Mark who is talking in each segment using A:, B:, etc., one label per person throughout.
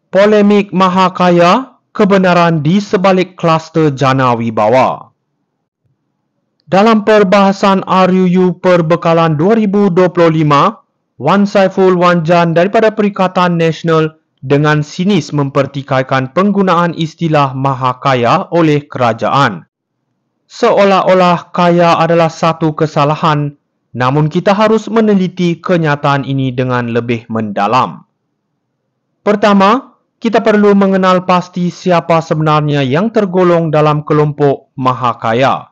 A: Polemik Mahakaya, kebenaran di sebalik kluster Jana Wibawa. Dalam perbahasan RUU Perbekalan 2025, Wan Saiful Wan Jan daripada Perikatan Nasional dengan sinis mempertikaikan penggunaan istilah Mahakaya oleh kerajaan. Seolah-olah kaya adalah satu kesalahan, namun kita harus meneliti kenyataan ini dengan lebih mendalam. Pertama, kita perlu mengenal pasti siapa sebenarnya yang tergolong dalam kelompok mahakaya.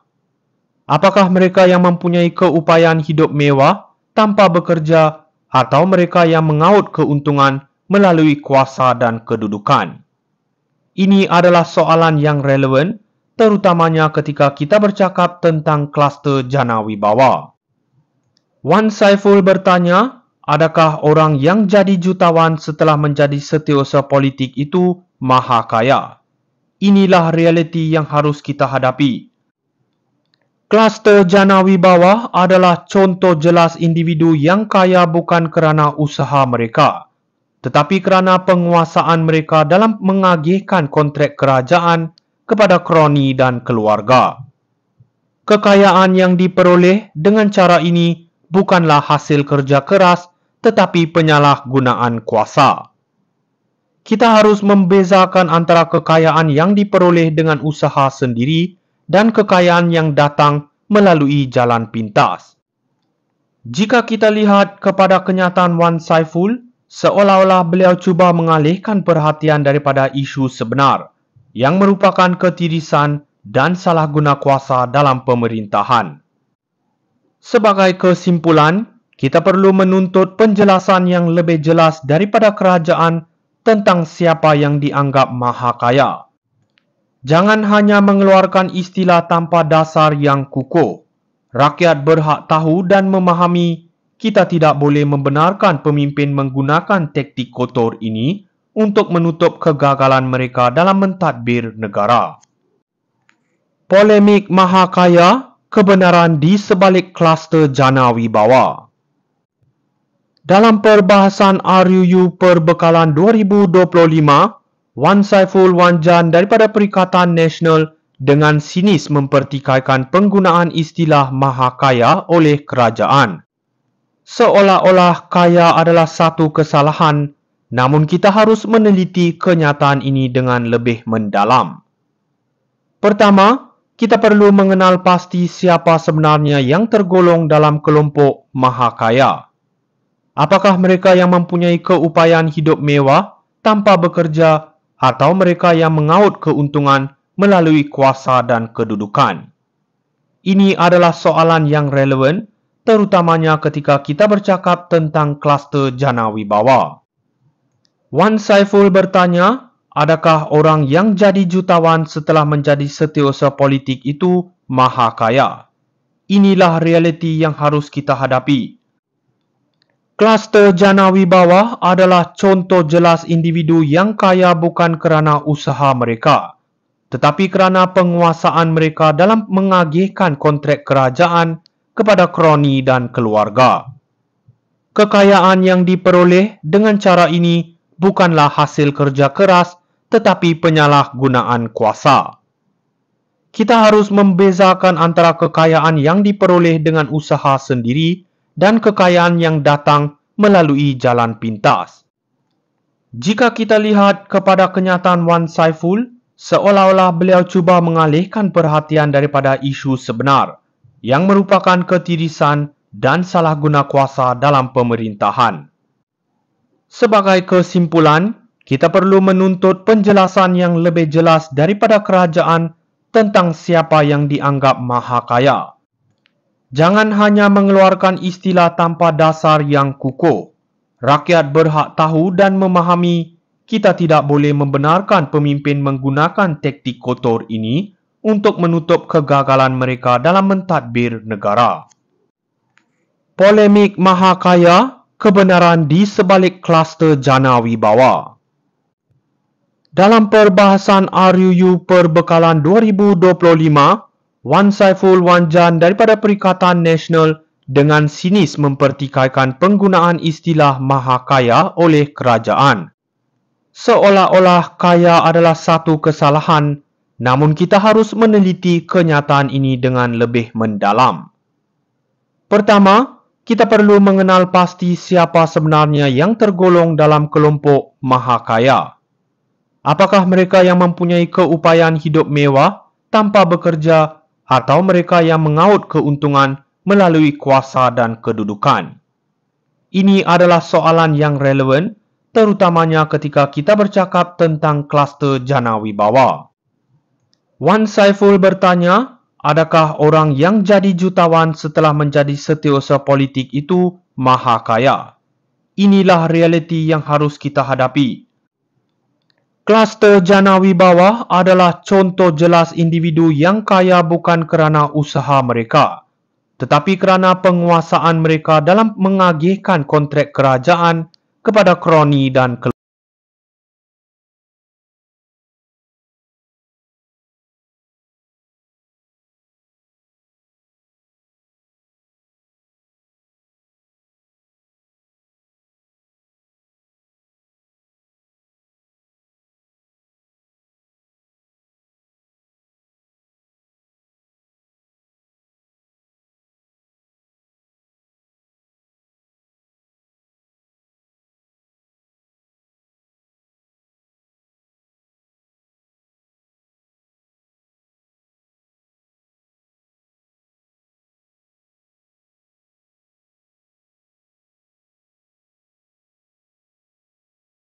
A: Apakah mereka yang mempunyai keupayaan hidup mewah tanpa bekerja atau mereka yang mengaut keuntungan melalui kuasa dan kedudukan? Ini adalah soalan yang relevan, terutamanya ketika kita bercakap tentang kluster Jana Wibawa. Wan Saiful bertanya, adakah orang yang jadi jutawan setelah menjadi setiausaha politik itu mahakaya? Inilah realiti yang harus kita hadapi. Kluster Jana Wibawa adalah contoh jelas individu yang kaya bukan kerana usaha mereka, tetapi kerana penguasaan mereka dalam mengagihkan kontrak kerajaan kepada kroni dan keluarga. Kekayaan yang diperoleh dengan cara ini bukanlah hasil kerja keras, tetapi penyalahgunaan kuasa. Kita harus membezakan antara kekayaan yang diperoleh dengan usaha sendiri dan kekayaan yang datang melalui jalan pintas. Jika kita lihat kepada kenyataan Wan Saiful, seolah-olah beliau cuba mengalihkan perhatian daripada isu sebenar, yang merupakan ketirisan dan salah guna kuasa dalam pemerintahan. Sebagai kesimpulan, kita perlu menuntut penjelasan yang lebih jelas daripada kerajaan tentang siapa yang dianggap mahakaya. Jangan hanya mengeluarkan istilah tanpa dasar yang kukuh. Rakyat berhak tahu dan memahami. Kita tidak boleh membenarkan pemimpin menggunakan taktik kotor ini untuk menutup kegagalan mereka dalam mentadbir negara. Polemik mahakaya, kebenaran di sebalik kluster Jana Wibawa. Dalam perbahasan RUU Perbekalan 2025, Wan Saiful Wan Jan daripada Perikatan Nasional dengan sinis mempertikaikan penggunaan istilah mahakaya oleh kerajaan. Seolah-olah kaya adalah satu kesalahan, namun kita harus meneliti kenyataan ini dengan lebih mendalam. Pertama, kita perlu mengenal pasti siapa sebenarnya yang tergolong dalam kelompok mahakaya. Apakah mereka yang mempunyai keupayaan hidup mewah tanpa bekerja atau mereka yang mengaut keuntungan melalui kuasa dan kedudukan? Ini adalah soalan yang relevan, terutamanya ketika kita bercakap tentang kluster Jana Wibawa. Wan Saiful bertanya, adakah orang yang jadi jutawan setelah menjadi setiausaha politik itu mahakaya? Inilah realiti yang harus kita hadapi. Kluster Jana Wibawa adalah contoh jelas individu yang kaya bukan kerana usaha mereka, tetapi kerana penguasaan mereka dalam mengagihkan kontrak kerajaan kepada kroni dan keluarga. Kekayaan yang diperoleh dengan cara ini bukanlah hasil kerja keras, tetapi penyalahgunaan kuasa. Kita harus membezakan antara kekayaan yang diperoleh dengan usaha sendiri dan kekayaan yang datang melalui jalan pintas. Jika kita lihat kepada kenyataan Wan Saiful, seolah-olah beliau cuba mengalihkan perhatian daripada isu sebenar, yang merupakan ketirisan dan salah guna kuasa dalam pemerintahan. Sebagai kesimpulan, kita perlu menuntut penjelasan yang lebih jelas daripada kerajaan tentang siapa yang dianggap mahakaya. Jangan hanya mengeluarkan istilah tanpa dasar yang kukuh. Rakyat berhak tahu dan memahami. Kita tidak boleh membenarkan pemimpin menggunakan taktik kotor ini untuk menutup kegagalan mereka dalam mentadbir negara. Polemik mahakaya, kebenaran di sebalik kluster Jana Wibawa. Dalam perbahasan RUU Perbekalan 2025, Wan Saiful Wan Jan daripada Perikatan Nasional dengan sinis mempertikaikan penggunaan istilah mahakaya oleh kerajaan. Seolah-olah kaya adalah satu kesalahan, namun kita harus meneliti kenyataan ini dengan lebih mendalam. Pertama, kita perlu mengenal pasti siapa sebenarnya yang tergolong dalam kelompok maha kaya. Apakah mereka yang mempunyai keupayaan hidup mewah tanpa bekerja atau mereka yang mengaut keuntungan melalui kuasa dan kedudukan? Ini adalah soalan yang relevan, terutamanya ketika kita bercakap tentang kluster jana wibawa. Wan Saiful bertanya, adakah orang yang jadi jutawan setelah menjadi setiausaha politik itu maha kaya? Inilah realiti yang harus kita hadapi. Kluster jana wibawa adalah contoh jelas individu yang kaya bukan kerana usaha mereka, tetapi kerana penguasaan mereka dalam mengagihkan kontrak kerajaan kepada kroni dan keluarga.